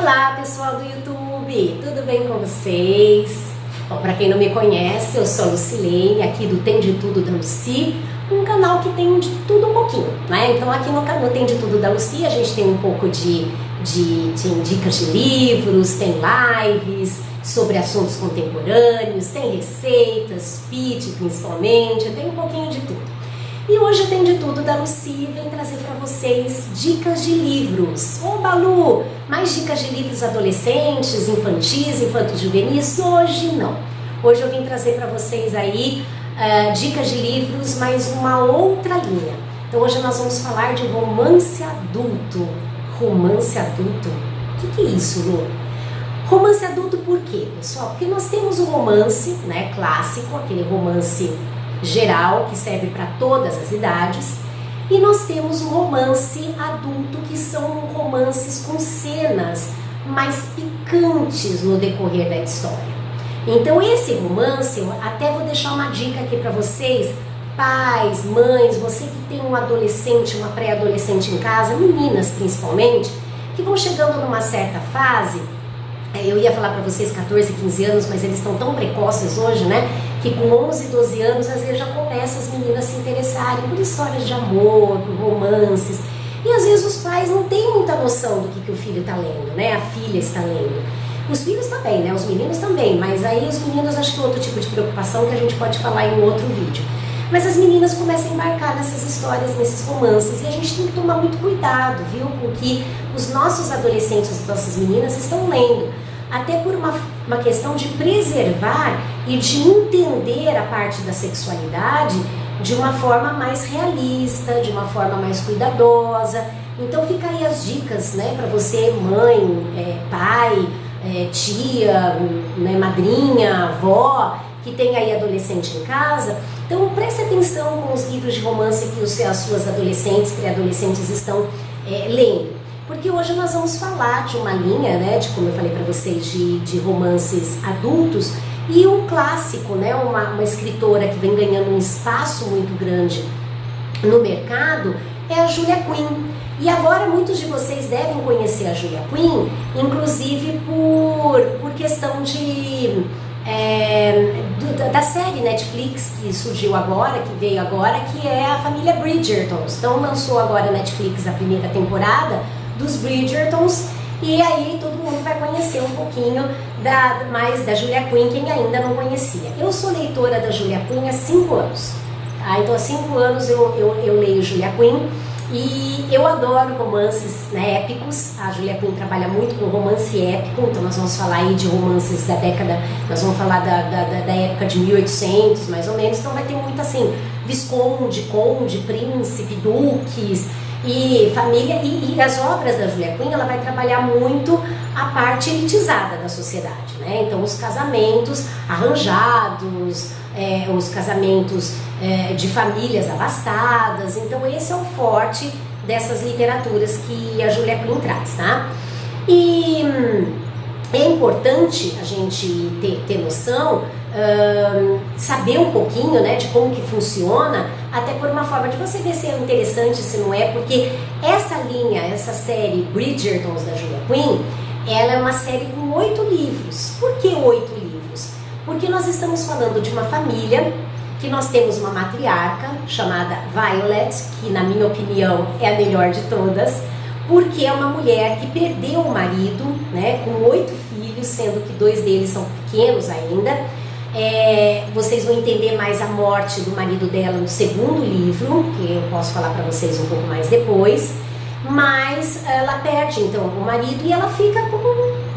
Olá pessoal do YouTube, tudo bem com vocês? Bom, para quem não me conhece, eu sou a Lucilene, aqui do Tem de Tudo da Luci, um canal que tem de tudo um pouquinho, né? Então aqui no Tem de Tudo da Luci a gente tem um pouco de dicas de livros, tem lives sobre assuntos contemporâneos, tem receitas, fit principalmente, tem um pouquinho de tudo. E hoje Tem de Tudo da Luci, vem trazer para vocês dicas de livros. Ô Balu, mais dicas de livros adolescentes, infantis, infanto-juvenis? Hoje não. Hoje eu vim trazer para vocês aí dicas de livros, mas uma outra linha. Então hoje nós vamos falar de romance adulto. Romance adulto? O que é isso, Lu? Romance adulto por quê, pessoal? Porque nós temos o romance, né, clássico, aquele romance geral, que serve para todas as idades, e nós temos o romance adulto, que são romances com cenas mais picantes no decorrer da história. Então esse romance, eu até vou deixar uma dica aqui para vocês, pais, mães, você que tem um adolescente, uma pré-adolescente em casa, meninas principalmente, que vão chegando numa certa fase. Eu ia falar para vocês 14, 15 anos, mas eles estão tão precoces hoje, né? Que com 11, 12 anos, às vezes já começam as meninas a se interessarem por histórias de amor, por romances. E às vezes os pais não têm muita noção do que o filho está lendo, né? A filha está lendo. Os filhos também, né? Os meninos também, mas aí os meninos acho que é outro tipo de preocupação que a gente pode falar em um outro vídeo. Mas as meninas começam a embarcar nessas histórias, nesses romances, e a gente tem que tomar muito cuidado, viu? Com o que os nossos adolescentes, as nossas meninas estão lendo. Até por uma questão de preservar e de entender a parte da sexualidade de uma forma mais realista, de uma forma mais cuidadosa. Então fica aí as dicas, né, para você, mãe, pai, tia, né, madrinha, avó, que tem aí adolescente em casa. Então preste atenção com os livros de romance que as suas adolescentes, pré-adolescentes estão lendo. Porque hoje nós vamos falar de uma linha, né, de como eu falei para vocês, de romances adultos, e um clássico, né, uma escritora que vem ganhando um espaço muito grande no mercado é a Julia Quinn. E agora muitos de vocês devem conhecer a Julia Quinn, inclusive por questão da série Netflix que surgiu agora, que veio agora, que é a família Bridgertons. Então lançou agora a Netflix a primeira temporada dos Bridgertons, e aí todo mundo vai conhecer um pouquinho mais da Julia Quinn, quem ainda não conhecia. Eu sou leitora da Julia Quinn há 5 anos, tá? Então há 5 anos eu leio Julia Quinn, e eu adoro romances, né, épicos. A Julia Quinn trabalha muito com romance épico, então nós vamos falar aí de romances da década, nós vamos falar da época de 1800 mais ou menos, então vai ter muito assim, visconde, conde, príncipe, duques e família, e as obras da Julia Quinn, ela vai trabalhar muito a parte elitizada da sociedade, né? Então os casamentos arranjados, os casamentos de famílias abastadas. Então esse é o forte dessas literaturas que a Julia Quinn traz, tá? E é importante a gente ter noção, saber um pouquinho, né, de como que funciona, até por uma forma de você ver se é interessante, se não é, porque essa linha, essa série Bridgertons da Julia Quinn, ela é uma série com 8 livros. Por que 8 livros? Porque nós estamos falando de uma família que nós temos uma matriarca chamada Violet, que na minha opinião é a melhor de todas, porque é uma mulher que perdeu o marido, né, com 8 filhos, sendo que 2 deles são pequenos ainda. Vocês vão entender mais a morte do marido dela no segundo livro, que eu posso falar para vocês um pouco mais depois. Mas ela perde então o marido e ela fica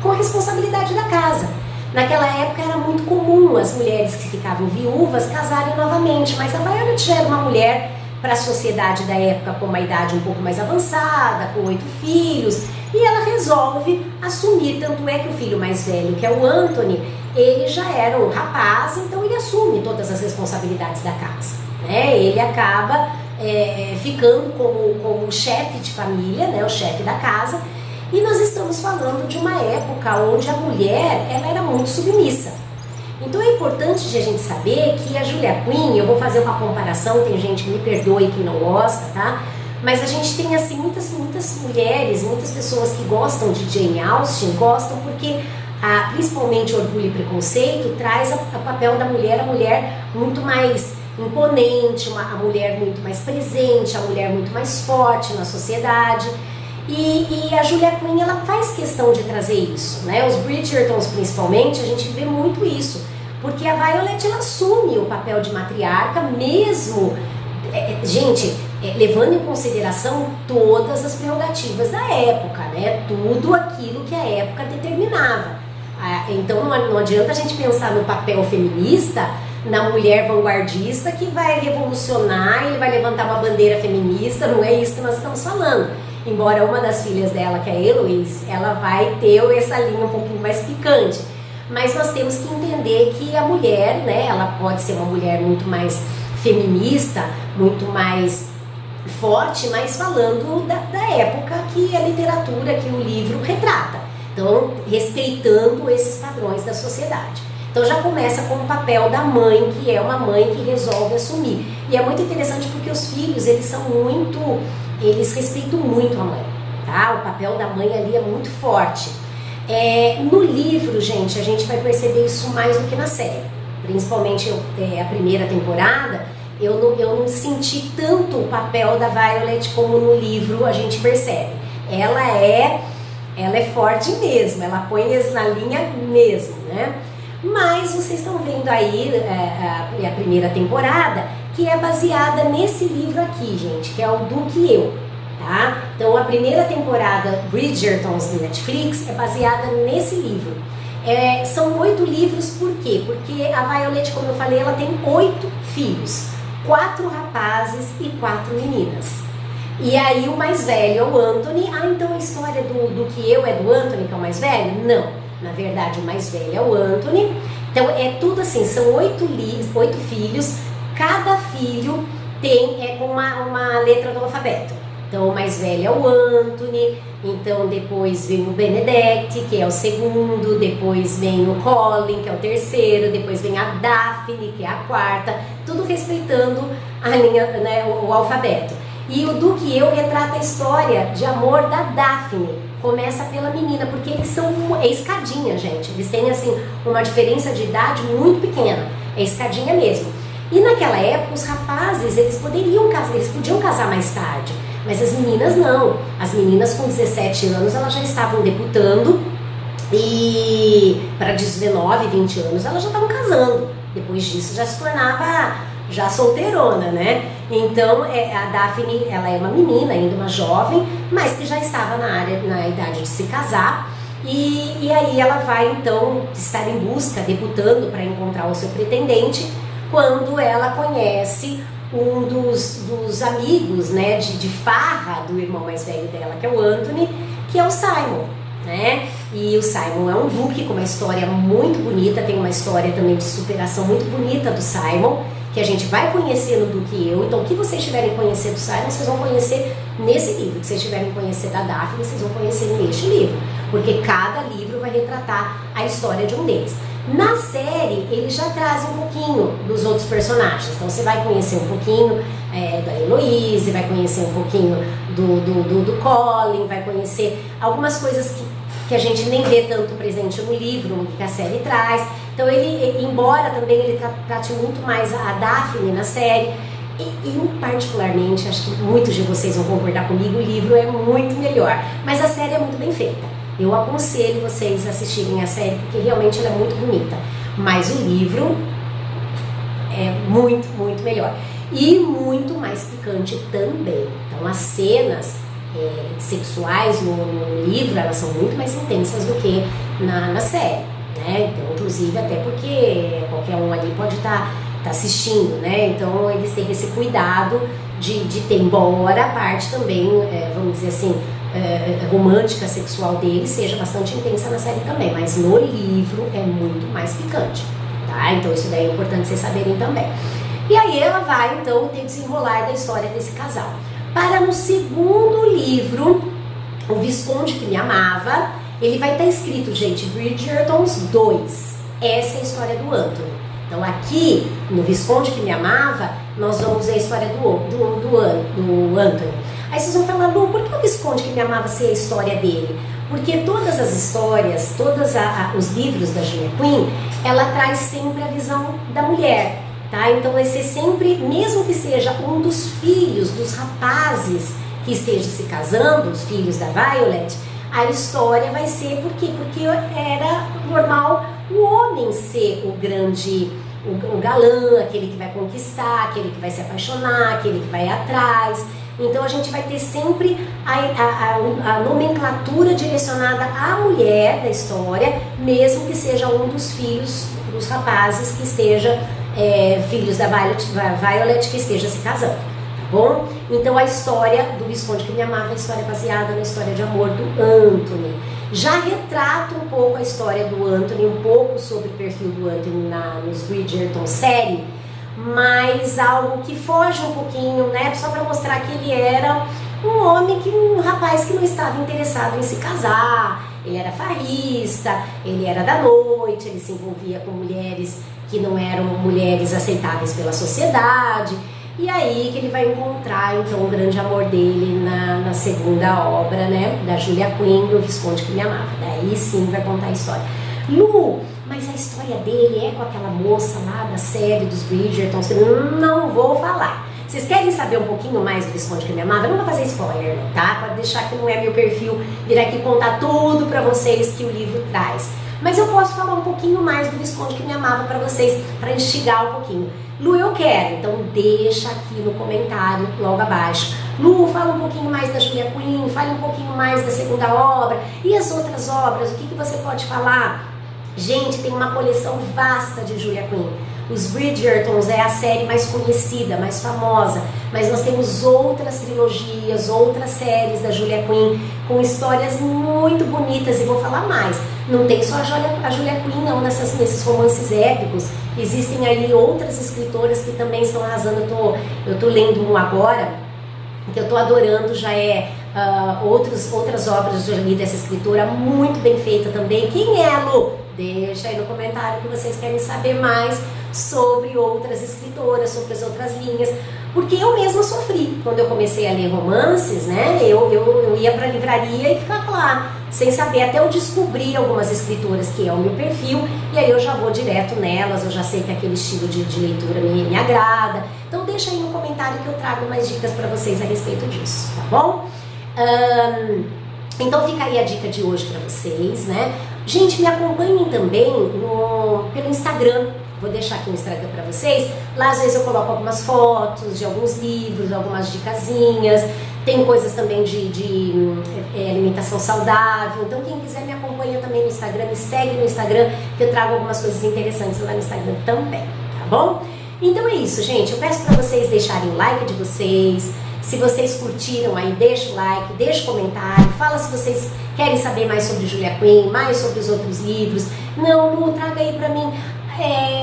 com a responsabilidade da casa. Naquela época era muito comum as mulheres que ficavam viúvas casarem novamente, mas a Violet já era uma mulher para a sociedade da época com uma idade um pouco mais avançada, com 8 filhos, e ela resolve assumir. Tanto é que o filho mais velho, que é o Anthony, ele já era um rapaz, então ele assume todas as responsabilidades da casa, né? Ele acaba ficando como o chefe de família, né? O chefe da casa. E nós estamos falando de uma época onde a mulher ela era muito submissa. Então é importante de a gente saber que a Julia Quinn, eu vou fazer uma comparação, tem gente que me perdoe quem não gosta, tá? Mas a gente tem assim muitas mulheres, muitas pessoas que gostam de Jane Austen, gostam porque principalmente Orgulho e Preconceito traz o papel da mulher, a mulher muito mais imponente, a mulher muito mais presente, a mulher muito mais forte na sociedade. E a Julia Quinn, ela faz questão de trazer isso, né? Os Bridgertons, principalmente, a gente vê muito isso, porque a Violet, ela assume o papel de matriarca mesmo, levando em consideração todas as prerrogativas da época, né? Tudo aquilo que a época determinava. Então não adianta a gente pensar no papel feminista, na mulher vanguardista que vai revolucionar e vai levantar uma bandeira feminista, não é isso que nós estamos falando. Embora uma das filhas dela, que é a Heloise, ela vai ter essa linha um pouquinho mais picante. Mas nós temos que entender que a mulher, né, ela pode ser uma mulher muito mais feminista, muito mais forte, mas falando da época que a literatura, que o livro retrata. Então, respeitando esses padrões da sociedade. Então já começa com o papel da mãe, que é uma mãe que resolve assumir. E é muito interessante porque os filhos, eles respeitam muito a mãe, tá? O papel da mãe ali é muito forte. No livro, gente, a gente vai perceber isso mais do que na série. Principalmente a primeira temporada, eu não senti tanto o papel da Violet como no livro a gente percebe. Ela é forte mesmo, ela põe na linha mesmo, né? Mas vocês estão vendo aí a primeira temporada, que é baseada nesse livro aqui, gente, que é o Do Que Eu, tá? Então a primeira temporada Bridgertons do Netflix é baseada nesse livro. São 8 livros, por quê? Porque a Violet, como eu falei, ela tem 8 filhos, 4 rapazes e 4 meninas. E aí o mais velho é o Anthony. Então a história do Que Eu é do Anthony, que é o mais velho? Não. Na verdade, o mais velho é o Anthony. Então é tudo assim, são 8 filhos. Cada filho tem com uma letra do alfabeto. Então o mais velho é o Anthony. Então depois vem o Benedict, que é o segundo. Depois vem o Colin, que é o terceiro. Depois vem a Daphne, que é a quarta. Tudo respeitando a linha, né, o alfabeto. E o Do Que Eu retrata a história de amor da Daphne. Começa pela menina, porque eles são escadinha, gente. Eles têm assim uma diferença de idade muito pequena. É escadinha mesmo. E naquela época os rapazes, eles podiam casar mais tarde, mas as meninas não. As meninas com 17 anos, elas já estavam debutando e para 19, 20 anos elas já estavam casando. Depois disso já se tornava já solteirona, né? Então a Daphne, ela é uma menina, ainda uma jovem, mas que já estava na idade de se casar. E aí ela vai então estar em busca, debutando para encontrar o seu pretendente, quando ela conhece um dos amigos, né, de farra do irmão mais velho dela, que é o Anthony, que é o Simon, né? E o Simon é um duque com uma história muito bonita, tem uma história também de superação muito bonita do Simon, que a gente vai conhecer no Do Que Eu. Então o que vocês tiverem conhecer do Simon, vocês vão conhecer nesse livro. O que vocês tiverem conhecer da Daphne, vocês vão conhecer neste livro, porque cada livro vai retratar a história de um deles. Na série, ele já traz um pouquinho dos outros personagens. Então você vai conhecer um pouquinho da Heloise, vai conhecer um pouquinho do Colin, vai conhecer algumas coisas que a gente nem vê tanto presente no livro, que a série traz. Então ele, embora também ele trate muito mais a Daphne na série, e particularmente, acho que muitos de vocês vão concordar comigo, o livro é muito melhor, mas a série é muito bem feita. Eu aconselho vocês a assistirem a série, porque realmente ela é muito bonita, mas o livro é muito, muito melhor. E muito mais picante também. Então as cenas sexuais no livro, elas são muito mais intensas do que na série, né? Então, inclusive até porque qualquer um ali pode estar assistindo, né? Então eles têm esse cuidado de ter, embora a parte também, vamos dizer assim, romântica, sexual deles seja bastante intensa na série também, mas no livro é muito mais picante, tá? Então isso daí é importante vocês saberem também. E aí ela vai então ter desenrolar da história desse casal. Para no segundo livro, O Visconde que Me Amava, ele vai estar escrito, gente, Bridgertons 2. Essa é a história do Anthony. Então aqui, no Visconde que Me Amava, nós vamos ver a história do Anthony. Aí vocês vão falar, Lu, por que o Visconde que me amava ser a história dele? Porque todas as histórias, os livros da Julia Quinn, ela traz sempre a visão da mulher, tá? Então vai ser sempre, mesmo que seja um dos filhos, dos rapazes que esteja se casando, os filhos da Violet, a história vai ser por quê? Porque era normal o homem ser o grande, o galã, aquele que vai conquistar, aquele que vai se apaixonar, aquele que vai atrás. Então a gente vai ter sempre a nomenclatura direcionada à mulher da história, mesmo que seja um dos filhos, dos rapazes que esteja, filhos da Violet que esteja se casando, tá bom? Então a história do Visconde que me amava é a história baseada na história de amor do Anthony. Já retrata um pouco a história do Anthony, um pouco sobre o perfil do Anthony nos Bridgerton série, mas algo que foge um pouquinho, né, só para mostrar que ele era um rapaz que não estava interessado em se casar, ele era farrista, ele era da noite, ele se envolvia com mulheres que não eram mulheres aceitáveis pela sociedade, e aí que ele vai encontrar então o grande amor dele na segunda obra, né, da Julia Quinn, O Visconde que me amava. Daí sim vai contar a história. Lu, mas a história dele é com aquela moça lá da série dos Bridgertons, que não vou falar. Vocês querem saber um pouquinho mais do Visconde que me amava? Eu não vou fazer spoiler, não, tá? Para deixar que não é meu perfil vir aqui contar tudo pra vocês que o livro traz. Mas eu posso falar um pouquinho mais do Visconde que me amava pra vocês, pra instigar um pouquinho. Lu, eu quero, então deixa aqui no comentário logo abaixo. Lu, fala um pouquinho mais da Julia Quinn, fale um pouquinho mais da segunda obra. E as outras obras, o que você pode falar? Gente, tem uma coleção vasta de Julia Quinn. Os Bridgertons é a série mais conhecida, mais famosa, mas nós temos outras trilogias, outras séries da Julia Quinn com histórias muito bonitas, e vou falar mais. Não tem só a Julia Quinn não nesses romances épicos, existem aí outras escritoras que também estão arrasando. Eu tô lendo um agora, que eu tô adorando, já outras obras de li dessa escritora, muito bem feita também. Quem é, Lu? Deixa aí no comentário que vocês querem saber mais sobre outras escritoras, sobre as outras linhas, porque eu mesma sofri quando eu comecei a ler romances, né? Eu ia pra livraria e ficava lá, sem saber, até eu descobrir algumas escritoras que é o meu perfil, e aí eu já vou direto nelas, eu já sei que aquele estilo de leitura me agrada. Então deixa aí no comentário que eu trago mais dicas pra vocês a respeito disso, tá bom? Então fica aí a dica de hoje pra vocês, né? Gente, me acompanhem também pelo Instagram. Vou deixar aqui no Instagram pra vocês. Lá às vezes eu coloco algumas fotos de alguns livros, algumas dicasinhas. Tem coisas também de alimentação saudável. Então quem quiser me acompanha também no Instagram, me segue no Instagram, que eu trago algumas coisas interessantes lá no Instagram também, tá bom? Então é isso, gente. Eu peço pra vocês deixarem o like de vocês. Se vocês curtiram aí, deixa o like, deixa o comentário, fala se vocês querem saber mais sobre Julia Quinn, mais sobre os outros livros. Não, Lu, traga aí pra mim.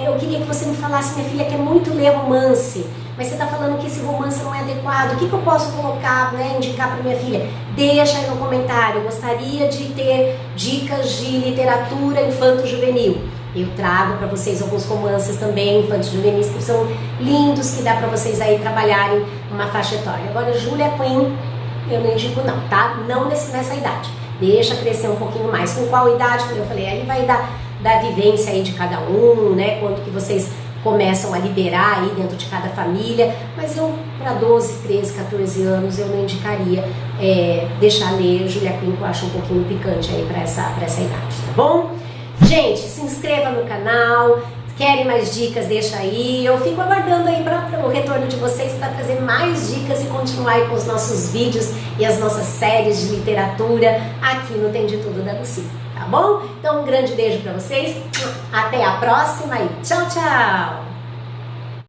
Eu queria que você me falasse, minha filha quer muito ler romance, mas você tá falando que esse romance não é adequado. O que eu posso colocar, né, indicar pra minha filha? Deixa aí no comentário. Eu gostaria de ter dicas de literatura infanto-juvenil. Eu trago para vocês alguns romances também infanto-juvenis que são lindos, que dá para vocês aí trabalharem uma faixa etária. Agora, Julia Quinn, eu não indico não, tá? Não nessa idade. Deixa crescer um pouquinho mais. Com qual idade? Como eu falei, aí vai da vivência aí de cada um, né? Quanto que vocês começam a liberar aí dentro de cada família. Mas eu, para 12, 13, 14 anos, eu não indicaria deixar ler Julia Quinn, que eu acho um pouquinho picante aí para essa idade, tá bom? Gente, se inscreva no canal, querem mais dicas, deixa aí. Eu fico aguardando aí para o retorno de vocês para trazer mais dicas e continuar aí com os nossos vídeos e as nossas séries de literatura aqui no Tem de Tudo da Lucy, tá bom? Então um grande beijo para vocês, até a próxima e tchau, tchau!